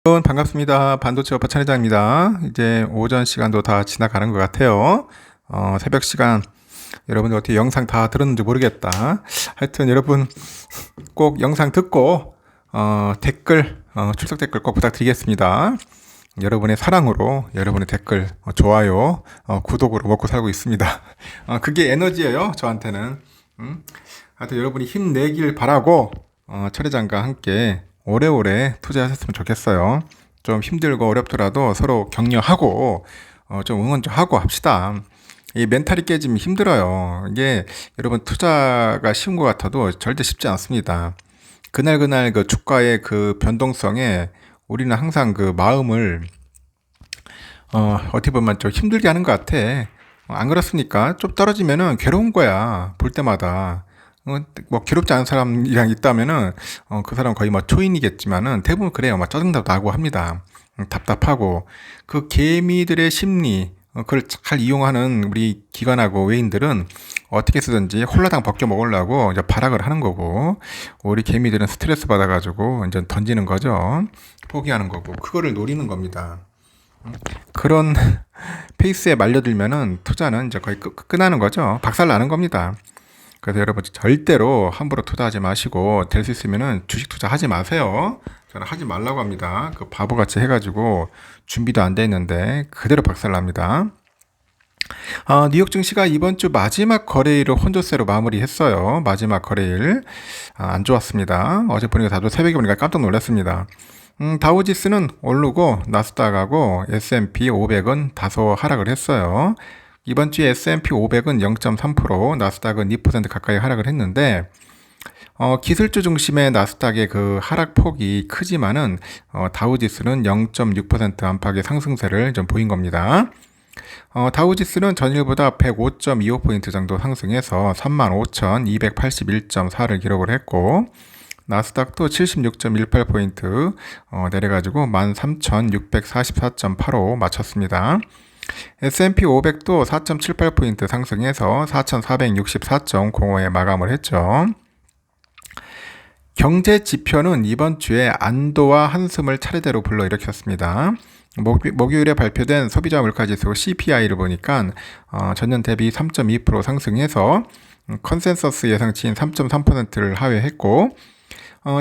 여러분 반갑습니다. 반도체 업화 차례장입니다. 이제 오전 시간도 다 지나가는 것 같아요. 새벽 시간 여러분들 어떻게 영상 다 들었는지 모르겠다. 하여튼 여러분 꼭 영상 듣고 댓글 출석 댓글 꼭 부탁드리겠습니다. 여러분의 사랑으로 여러분의 댓글 좋아요 구독으로 먹고 살고 있습니다. 그게 에너지예요 저한테는. 하여튼 여러분이 힘내길 바라고 철회장과 함께 오래오래 투자하셨으면 좋겠어요. 좀 힘들고 어렵더라도 서로 격려하고 좀 응원 좀 하고 합시다. 이 멘탈이 깨지면 힘들어요. 이게 여러분 투자가 쉬운 것 같아도 절대 쉽지 않습니다. 그날 그 주가의 그 변동성에 우리는 항상 그 마음을 어떻게 보면 좀 힘들게 하는 것 같아. 안 그렇습니까? 좀 떨어지면은 괴로운 거야. 볼 때마다. 뭐 괴롭지 않은 사람이랑 있다면은 그 사람 거의 뭐 초인이겠지만은 대부분 그래요. 막 짜증도 나고 합니다. 답답하고 그 개미들의 심리 그걸 잘 이용하는 우리 기관하고 외인들은 어떻게 쓰든지 홀라당 벗겨 먹으려고 이제 발악을 하는 거고, 우리 개미들은 스트레스 받아가지고 이제 던지는 거죠. 포기하는 거고 그거를 노리는 겁니다. 그런 페이스에 말려들면은 투자는 이제 거의 끝나는 거죠. 박살 나는 겁니다. 그래서 여러분 절대로 함부로 투자하지 마시고 될 수 있으면은 주식 투자하지 마세요. 저는 하지 말라고 합니다. 그 바보같이 해가지고 준비도 안 돼 있는데 그대로 박살납니다. 뉴욕 증시가 이번 주 마지막 거래일을 혼조세로 마무리했어요. 마지막 거래일 안 좋았습니다. 어제 보니까 다들 새벽에 보니까 깜짝 놀랐습니다. 다우지수는 오르고 나스닥하고 S&P 500은 다소 하락을 했어요. 이번 주에 S&P 500은 0.3%, 나스닥은 2% 가까이 하락을 했는데, 기술주 중심의 나스닥의 그 하락폭이 크지만은, 다우지수는 0.6% 안팎의 상승세를 좀 보인 겁니다. 다우지수는 전일보다 105.25포인트 정도 상승해서 35,281.4를 기록을 했고, 나스닥도 76.18포인트 내려가지고 13,644.85 마쳤습니다. S&P 500도 4.78포인트 상승해서 4,464.05에 마감을 했죠. 경제 지표는 이번 주에 안도와 한숨을 차례대로 불러일으켰습니다. 목요일에 발표된 소비자 물가지수 CPI를 보니까 전년 대비 3.2% 상승해서 컨센서스 예상치인 3.3%를 하회했고,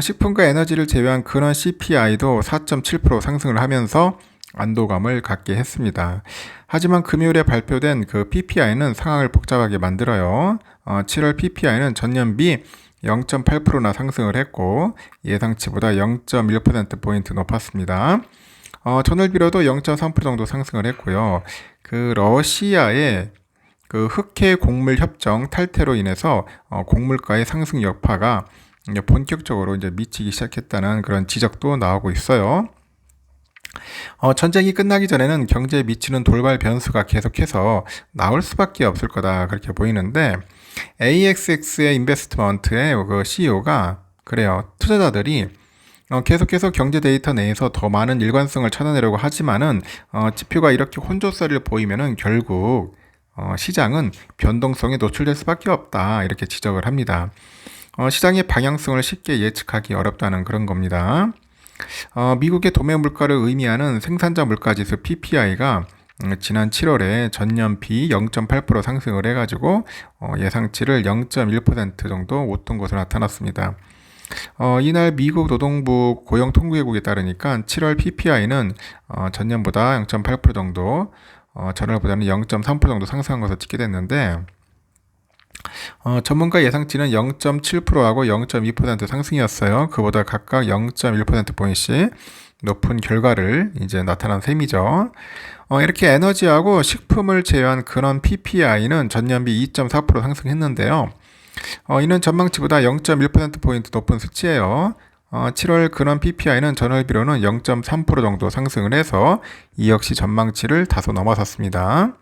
식품과 에너지를 제외한 근원 CPI도 4.7% 상승을 하면서 안도감을 갖게 했습니다. 하지만 금요일에 발표된 그 PPI는 상황을 복잡하게 만들어요. 7월 PPI는 전년비 0.8%나 상승을 했고 예상치보다 0.1%포인트 높았습니다. 전월비로도 0.3% 정도 상승을 했고요. 그 러시아의 그 흑해 곡물 협정 탈퇴로 인해서 곡물가의 상승 여파가 본격적으로 이제 미치기 시작했다는 그런 지적도 나오고 있어요. 전쟁이 끝나기 전에는 경제에 미치는 돌발 변수가 계속해서 나올 수밖에 없을 거다 그렇게 보이는데, AXX의 인베스트먼트의 그 CEO가 그래요. 투자자들이 계속해서 경제 데이터 내에서 더 많은 일관성을 찾아내려고 하지만은 지표가 이렇게 혼조세를 보이면은 결국 시장은 변동성에 노출될 수밖에 없다 이렇게 지적을 합니다. 시장의 방향성을 쉽게 예측하기 어렵다는 그런 겁니다. 미국의 도매 물가를 의미하는 생산자 물가지수 PPI가 지난 7월에 전년비 0.8% 상승을 해가지고 예상치를 0.1% 정도 웃돈 것으로 나타났습니다. 이날 미국 노동부 고용통계국에 따르니까 7월 PPI는 전년보다 0.8% 정도, 전월보다는 0.3% 정도 상승한 것으로 찍게 됐는데, 전문가 예상치는 0.7%하고 0.2% 상승이었어요. 그보다 각각 0.1%포인트씩 높은 결과를 이제 나타난 셈이죠. 이렇게 에너지하고 식품을 제외한 근원 PPI는 전년비 2.4% 상승했는데요. 이는 전망치보다 0.1%포인트 높은 수치예요. 7월 근원 PPI는 전월비로는 0.3% 정도 상승을 해서 이 역시 전망치를 다소 넘어섰습니다.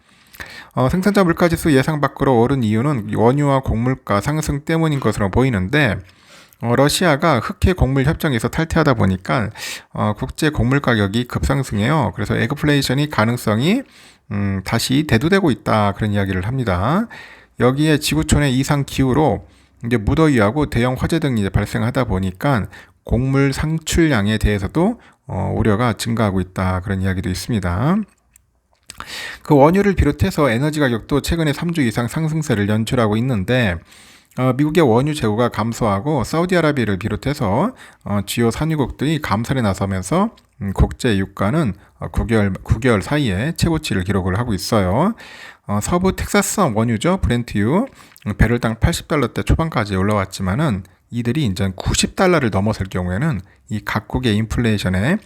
생산자 물가지수 예상 밖으로 오른 이유는 원유와 곡물가 상승 때문인 것으로 보이는데, 러시아가 흑해 곡물 협정에서 탈퇴하다 보니까 국제 곡물 가격이 급상승해요. 그래서 에그플레이션이 가능성이 다시 대두되고 있다 그런 이야기를 합니다. 여기에 지구촌의 이상 기후로 이제 무더위하고 대형 화재 등이 이제 발생하다 보니까 곡물 상출량에 대해서도 우려가 증가하고 있다. 그런 이야기도 있습니다. 그 원유를 비롯해서 에너지 가격도 최근에 3주 이상 상승세를 연출하고 있는데 미국의 원유 재고가 감소하고 사우디아라비아를 비롯해서 주요 산유국들이 감산에 나서면서 국제 유가는 9개월 사이에 최고치를 기록을 하고 있어요. 서부 텍사스산 원유죠. 브렌트유 배럴당 80달러대 초반까지 올라왔지만은 이들이 이제 90달러를 넘어설 경우에는 이 각국의 인플레이션에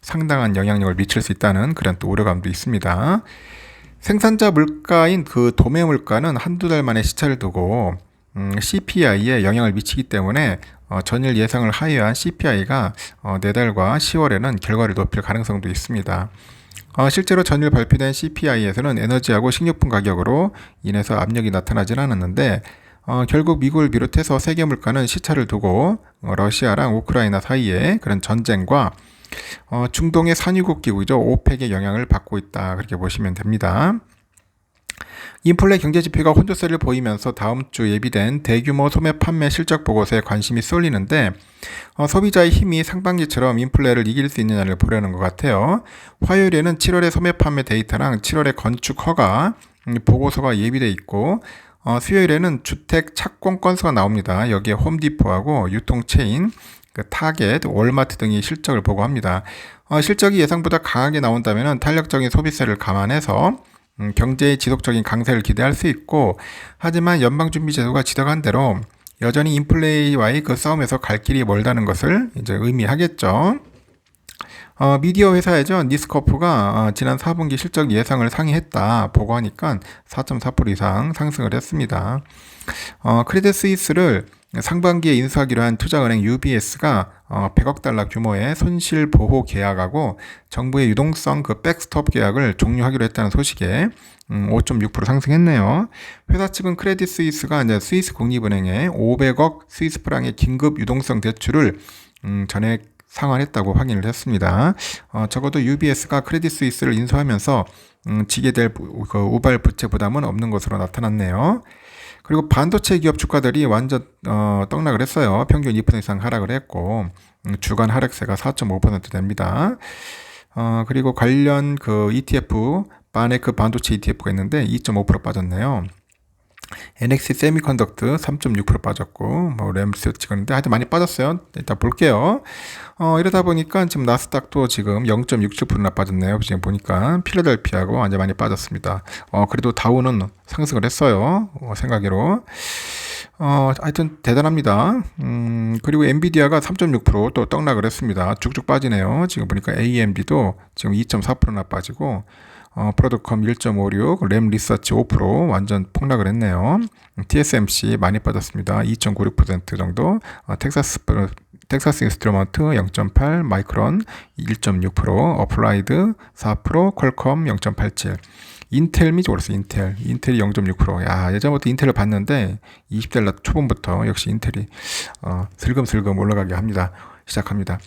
상당한 영향력을 미칠 수 있다는 그런 또 우려감도 있습니다. 생산자 물가인 그 도매 물가는 한두 달 만에 시차를 두고 CPI에 영향을 미치기 때문에 전일 예상을 하회한 CPI가 내달과 10월에는 결과를 높일 가능성도 있습니다. 실제로 전일 발표된 CPI에서는 에너지하고 식료품 가격으로 인해서 압력이 나타나진 않았는데 결국 미국을 비롯해서 세계 물가는 시차를 두고 러시아랑 우크라이나 사이에 그런 전쟁과 중동의 산유국 기구죠. 오펙의 영향을 받고 있다. 그렇게 보시면 됩니다. 인플레 경제 지표가 혼조세를 보이면서 다음 주 예비된 대규모 소매 판매 실적 보고서에 관심이 쏠리는데 소비자의 힘이 상반기처럼 인플레를 이길 수 있느냐를 보려는 것 같아요. 화요일에는 7월의 소매 판매 데이터랑 7월의 건축 허가 보고서가 예비돼 있고 수요일에는 주택 착공 건수가 나옵니다. 여기에 홈디포하고 유통체인 그 타겟, 월마트 등이 실적을 보고합니다. 실적이 예상보다 강하게 나온다면 탄력적인 소비세를 감안해서 경제의 지속적인 강세를 기대할 수 있고, 하지만 연방준비제도가 지적한 대로 여전히 인플레이와의 그 싸움에서 갈 길이 멀다는 것을 이제 의미하겠죠. 미디어 회사이죠. 니스코프가 지난 4분기 실적 예상을 상회했다 보고하니까 4.4% 이상 상승을 했습니다. 크레딧 스위스를 상반기에 인수하기로 한 투자은행 UBS가 100억 달러 규모의 손실 보호 계약하고 정부의 유동성 그 백스톱 계약을 종료하기로 했다는 소식에 5.6% 상승했네요. 회사 측은 크레딧 스위스가 이제 스위스 국립은행에 500억 스위스 프랑의 긴급 유동성 대출을 전액 상환했다고 확인을 했습니다. 적어도 UBS가 크레딧 스위스를 인수하면서 지게 될 우발 부채 부담은 없는 것으로 나타났네요. 그리고 반도체 기업 주가들이 완전 떡락을 했어요. 평균 2% 이상 하락을 했고 주간 하락세가 4.5% 됩니다. 그리고 관련 그 ETF 바네크 반도체 ETF가 있는데 2.5% 빠졌네요. NXT 세미컨덕트 3.6% 빠졌고 램스 찍었는데 하여튼 많이 빠졌어요. 일단 볼게요. 이러다 보니까 지금 나스닥도 지금 0.67%나 빠졌네요. 지금 보니까 필라델피아고 완전 많이 빠졌습니다. 그래도 다우는 상승을 했어요. 생각으로. 하여튼 대단합니다. 그리고 엔비디아가 3.6% 또 떡락을 했습니다. 쭉쭉 빠지네요. 지금 보니까 AMD도 지금 2.4%나 빠지고 프로드컴 1.56, 램 리서치 5% 완전 폭락을 했네요. TSMC 많이 빠졌습니다. 2.96% 정도. 텍사스 인스트루먼트 0.8, 마이크론 1.6%, 어플라이드 4%, 퀄컴 0.87. 인텔 및 올랐어요. 인텔이 0.6%. 야, 예전부터 인텔을 봤는데 20달러 초반부터 역시 인텔이 슬금슬금 올라가게 시작합니다.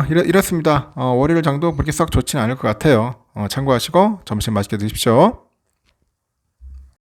이렇습니다. 월요일 장도 그렇게 썩 좋지는 않을 것 같아요. 참고하시고 점심 맛있게 드십시오.